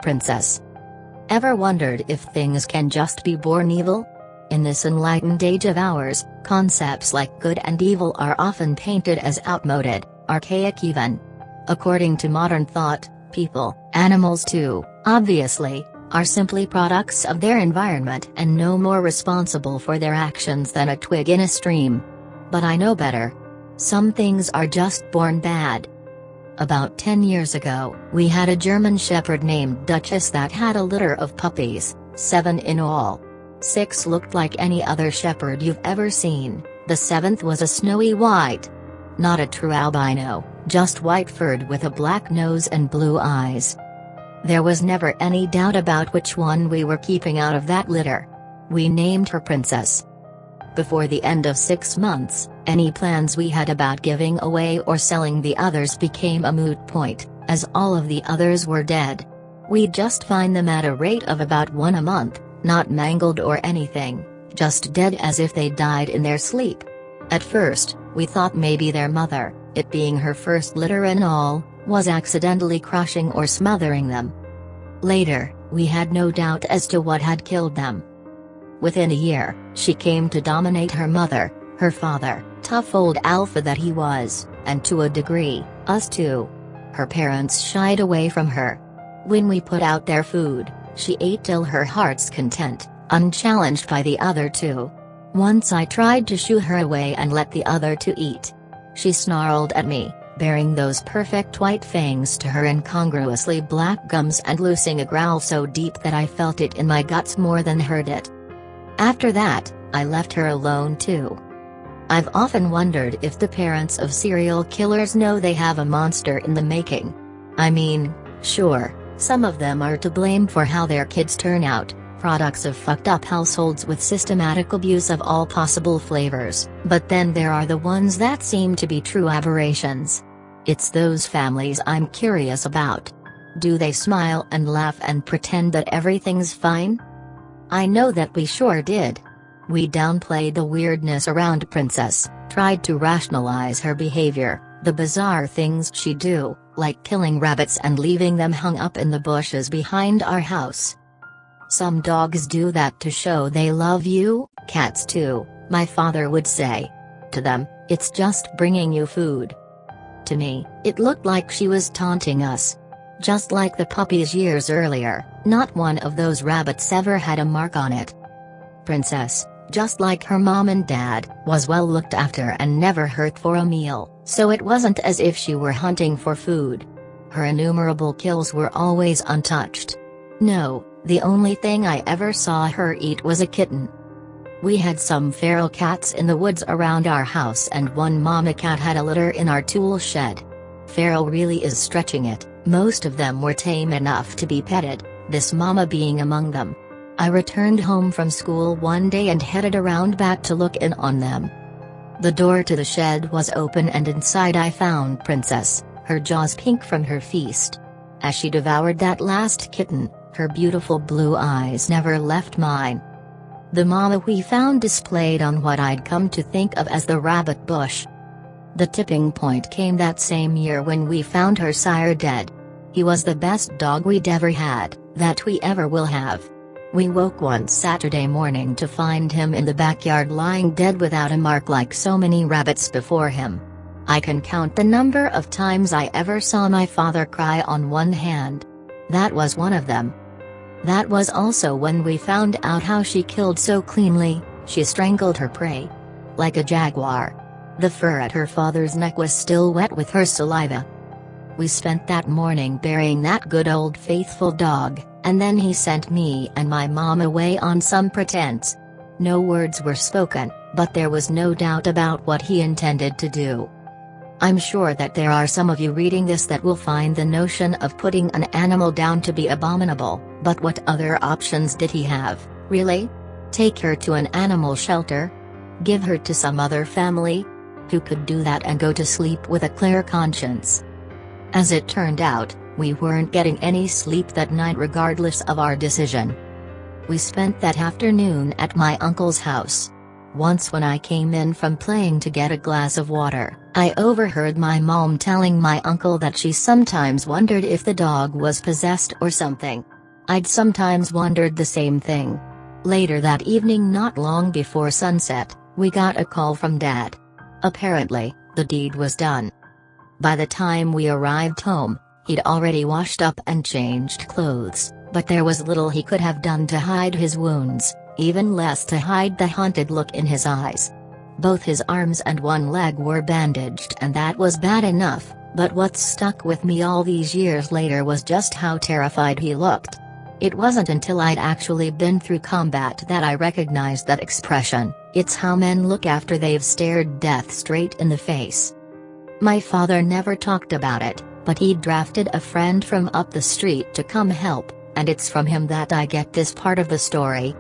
Princess. Ever wondered if things can just be born evil? In this enlightened age of ours, concepts like good and evil are often painted as outmoded, archaic even. According to modern thought, people, animals too, obviously, are simply products of their environment and no more responsible for their actions than a twig in a stream. But I know better. Some things are just born bad. About 10 years ago, we had a German Shepherd named Duchess that had a litter of puppies, 7 in all. 6 looked like any other shepherd you've ever seen, the 7th was a snowy white. Not a true albino, just white-furred with a black nose and blue eyes. There was never any doubt about which one we were keeping out of that litter. We named her Princess. Before the end of 6 months, any plans we had about giving away or selling the others became a moot point, as all of the others were dead. We'd just find them at a rate of about 1 a month, not mangled or anything, just dead as if they died in their sleep. At first, we thought maybe their mother, it being her first litter and all, was accidentally crushing or smothering them. Later, we had no doubt as to what had killed them. Within a year, she came to dominate her mother, her father, tough old alpha that he was, and to a degree, us too. Her parents shied away from her. When we put out their food, she ate till her heart's content, unchallenged by the other two. Once I tried to shoo her away and let the other two eat. She snarled at me, baring those perfect white fangs to her incongruously black gums and loosing a growl so deep that I felt it in my guts more than heard it. After that, I left her alone too. I've often wondered if the parents of serial killers know they have a monster in the making. I mean, sure, some of them are to blame for how their kids turn out, products of fucked up households with systematic abuse of all possible flavors, but then there are the ones that seem to be true aberrations. It's those families I'm curious about. Do they smile and laugh and pretend that everything's fine? I know that we sure did. We downplayed the weirdness around Princess, tried to rationalize her behavior, the bizarre things she'd do, like killing rabbits and leaving them hung up in the bushes behind our house. Some dogs do that to show they love you, cats too, my father would say. To them, it's just bringing you food. To me, it looked like she was taunting us. Just like the puppies years earlier, not one of those rabbits ever had a mark on it. Princess, just like her mom and dad, was well looked after and never hurt for a meal, so it wasn't as if she were hunting for food. Her innumerable kills were always untouched. No, the only thing I ever saw her eat was a kitten. We had some feral cats in the woods around our house and one mama cat had a litter in our tool shed. Feral really is stretching it, most of them were tame enough to be petted, this mama being among them. I returned home from school one day and headed around back to look in on them. The door to the shed was open and inside I found Princess, her jaws pink from her feast. As she devoured that last kitten, her beautiful blue eyes never left mine. The mama we found displayed on what I'd come to think of as the rabbit bush. The tipping point came that same year when we found her sire dead. He was the best dog we'd ever had, that we ever will have. We woke one Saturday morning to find him in the backyard lying dead without a mark like so many rabbits before him. I can count the number of times I ever saw my father cry on one hand. That was one of them. That was also when we found out how she killed so cleanly. She strangled her prey. Like a jaguar. The fur at her father's neck was still wet with her saliva. We spent that morning burying that good old faithful dog, and then he sent me and my mom away on some pretense. No words were spoken, but there was no doubt about what he intended to do. I'm sure that there are some of you reading this that will find the notion of putting an animal down to be abominable, but what other options did he have, really? Take her to an animal shelter? Give her to some other family? Who could do that and go to sleep with a clear conscience? As it turned out, we weren't getting any sleep that night regardless of our decision. We spent that afternoon at my uncle's house. Once when I came in from playing to get a glass of water, I overheard my mom telling my uncle that she sometimes wondered if the dog was possessed or something. I'd sometimes wondered the same thing. Later that evening, not long before sunset, we got a call from Dad. Apparently, the deed was done. By the time we arrived home, he'd already washed up and changed clothes, but there was little he could have done to hide his wounds, even less to hide the haunted look in his eyes. Both his arms and one leg were bandaged, and that was bad enough, but what stuck with me all these years later was just how terrified he looked. It wasn't until I'd actually been through combat that I recognized that expression. It's how men look after they've stared death straight in the face. My father never talked about it, but he'd drafted a friend from up the street to come help, and it's from him that I get this part of the story.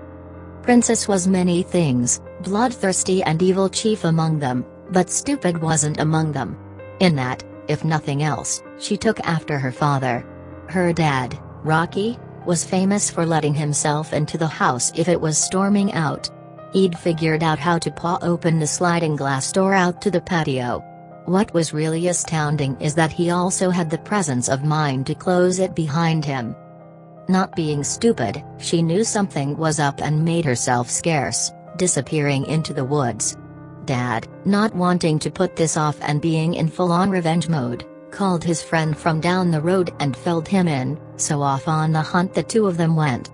Princess was many things, bloodthirsty and evil chief among them, but stupid wasn't among them. In that, if nothing else, she took after her father. Her dad, Rocky, was famous for letting himself into the house if it was storming out. He'd figured out how to paw open the sliding glass door out to the patio. What was really astounding is that he also had the presence of mind to close it behind him. Not being stupid, she knew something was up and made herself scarce, disappearing into the woods. Dad, not wanting to put this off and being in full-on revenge mode, called his friend from down the road and filled him in, so off on the hunt the two of them went.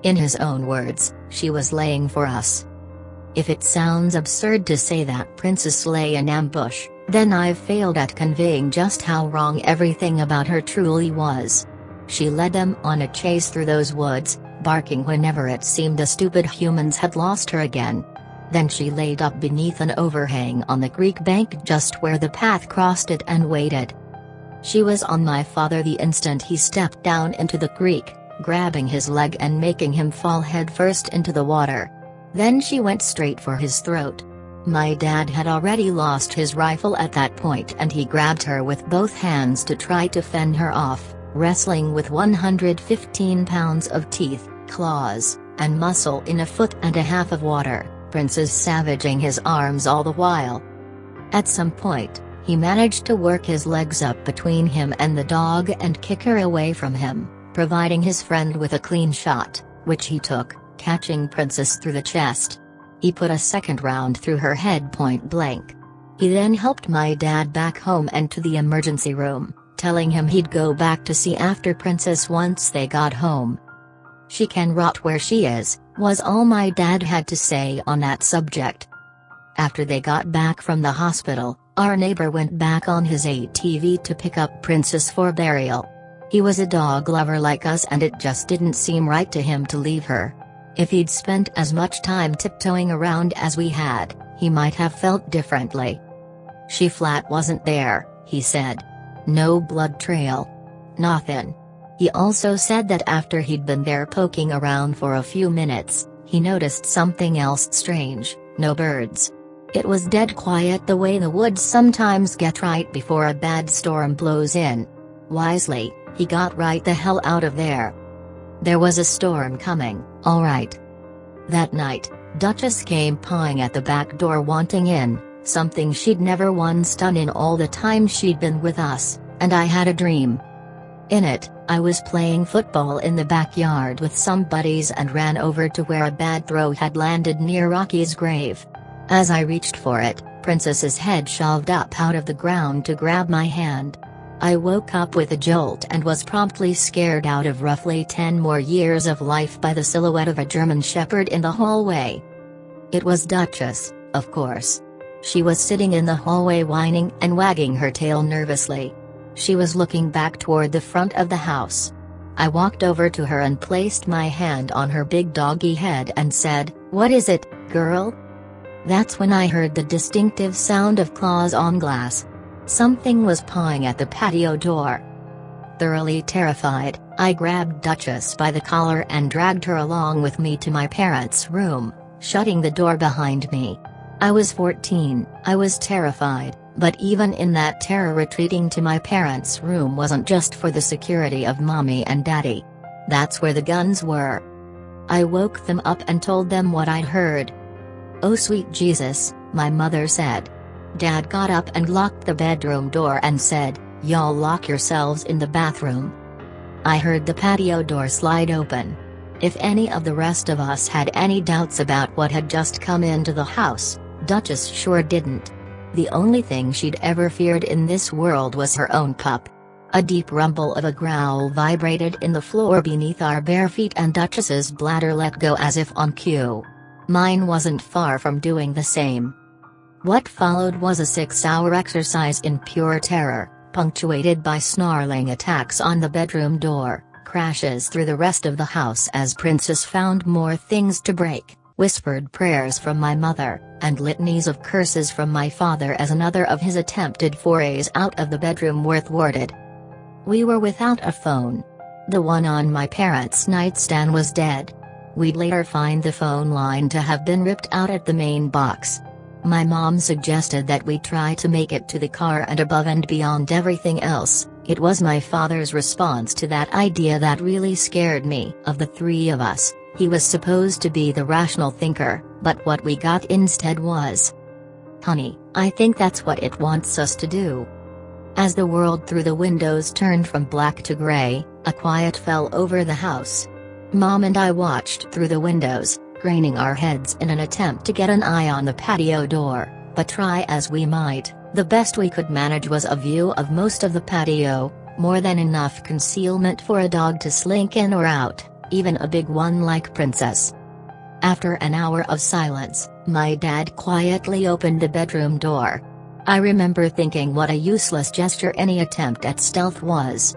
In his own words, she was laying for us. If it sounds absurd to say that Princess lay in ambush, then I've failed at conveying just how wrong everything about her truly was. She led them on a chase through those woods, barking whenever it seemed the stupid humans had lost her again. Then she laid up beneath an overhang on the creek bank just where the path crossed it and waited. She was on my father the instant he stepped down into the creek, grabbing his leg and making him fall headfirst into the water. Then she went straight for his throat. My dad had already lost his rifle at that point, and he grabbed her with both hands to try to fend her off, wrestling with 115 pounds of teeth, claws, and muscle in a foot and a half of water, Princess savaging his arms all the while. At some point, he managed to work his legs up between him and the dog and kick her away from him, providing his friend with a clean shot, which he took, catching Princess through the chest. He put a second round through her head point blank. He then helped my dad back home and to the emergency room, telling him he'd go back to see after Princess once they got home. She can rot where she is, was all my dad had to say on that subject. After they got back from the hospital, our neighbor went back on his ATV to pick up Princess for burial. He was a dog lover like us, and it just didn't seem right to him to leave her. If he'd spent as much time tiptoeing around as we had, he might have felt differently. She flat wasn't there, he said. No blood trail. Nothing. He also said that after he'd been there poking around for a few minutes, he noticed something else strange: no birds. It was dead quiet, the way the woods sometimes get right before a bad storm blows in. Wisely, he got right the hell out of there. There was a storm coming, all right. That night, Duchess came pawing at the back door wanting in, something she'd never once done in all the time she'd been with us, and I had a dream. In it, I was playing football in the backyard with some buddies and ran over to where a bad throw had landed near Rocky's grave. As I reached for it, Princess's head shoved up out of the ground to grab my hand. I woke up with a jolt and was promptly scared out of roughly 10 more years of life by the silhouette of a German Shepherd in the hallway. It was Duchess, of course. She was sitting in the hallway whining and wagging her tail nervously. She was looking back toward the front of the house. I walked over to her and placed my hand on her big doggy head and said, "What is it, girl?" That's when I heard the distinctive sound of claws on glass. Something was pawing at the patio door. Thoroughly terrified, I grabbed Duchess by the collar and dragged her along with me to my parents' room, shutting the door behind me. I was 14, I was terrified, but even in that terror, retreating to my parents' room wasn't just for the security of mommy and daddy. That's where the guns were. I woke them up and told them what I'd heard. "Oh sweet Jesus," my mother said. Dad got up and locked the bedroom door and said, "Y'all lock yourselves in the bathroom." I heard the patio door slide open. If any of the rest of us had any doubts about what had just come into the house, Duchess sure didn't. The only thing she'd ever feared in this world was her own pup. A deep rumble of a growl vibrated in the floor beneath our bare feet and Duchess's bladder let go as if on cue. Mine wasn't far from doing the same. What followed was a 6-hour exercise in pure terror, punctuated by snarling attacks on the bedroom door, crashes through the rest of the house as Princess found more things to break, whispered prayers from my mother, and litanies of curses from my father as another of his attempted forays out of the bedroom were thwarted. We were without a phone. The one on my parents' nightstand was dead. We'd later find the phone line to have been ripped out at the main box. My mom suggested that we try to make it to the car, and above and beyond everything else, it was my father's response to that idea that really scared me. Of the three of us, he was supposed to be the rational thinker, but what we got instead was, "Honey, I think that's what it wants us to do." As the world through the windows turned from black to gray, a quiet fell over the house. Mom and I watched through the windows, craning our heads in an attempt to get an eye on the patio door, but try as we might, the best we could manage was a view of most of the patio, more than enough concealment for a dog to slink in or out, even a big one like Princess. After an hour of silence, my dad quietly opened the bedroom door. I remember thinking what a useless gesture any attempt at stealth was.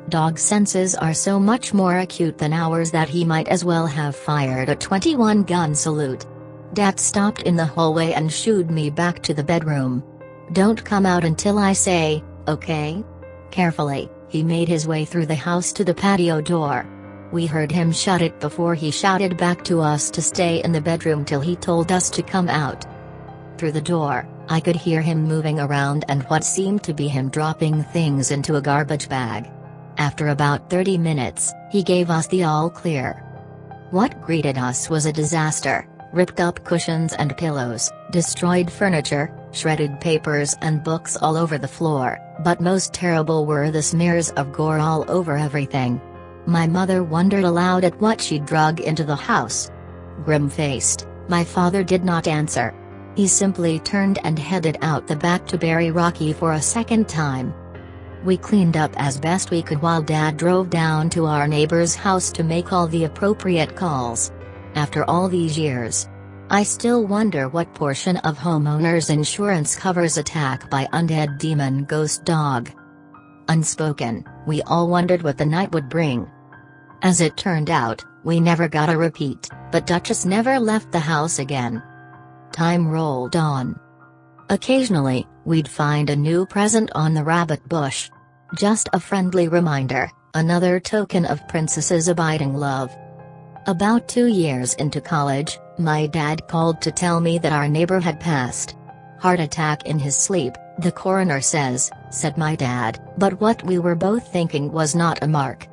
Dog senses are so much more acute than ours that he might as well have fired a 21-gun salute. Dad stopped in the hallway and shooed me back to the bedroom. "Don't come out until I say, okay?" Carefully, he made his way through the house to the patio door. We heard him shut it before he shouted back to us to stay in the bedroom till he told us to come out. Through the door, I could hear him moving around and what seemed to be him dropping things into a garbage bag. After about 30 minutes, he gave us the all clear. What greeted us was a disaster: ripped up cushions and pillows, destroyed furniture, shredded papers and books all over the floor, but most terrible were the smears of gore all over everything. My mother wondered aloud at what she'd drug into the house. Grim-faced, my father did not answer. He simply turned and headed out the back to bury Rocky for a second time. We cleaned up as best we could while Dad drove down to our neighbor's house to make all the appropriate calls. After all these years, I still wonder what portion of homeowners insurance covers attack by undead demon ghost dog. Unspoken, we all wondered what the night would bring. As it turned out, we never got a repeat, but Duchess never left the house again. Time rolled on. Occasionally, we'd find a new present on the rabbit bush. Just a friendly reminder, another token of Princess's abiding love. About 2 years into college, my dad called to tell me that our neighbor had passed. "Heart attack in his sleep, the coroner says," said my dad, but what we were both thinking was not a mark.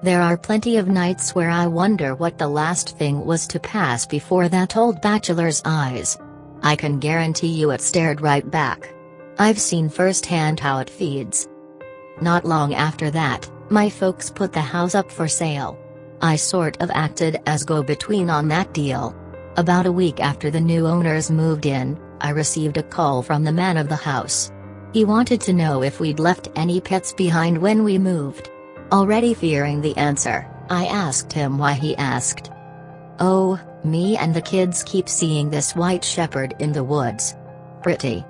There are plenty of nights where I wonder what the last thing was to pass before that old bachelor's eyes. I can guarantee you it stared right back. I've seen firsthand how it feeds. Not long after that, my folks put the house up for sale. I sort of acted as go-between on that deal. About a week after the new owners moved in, I received a call from the man of the house. He wanted to know if we'd left any pets behind when we moved. Already fearing the answer, I asked him why he asked. "Oh, me and the kids keep seeing this white shepherd in the woods. Pretty.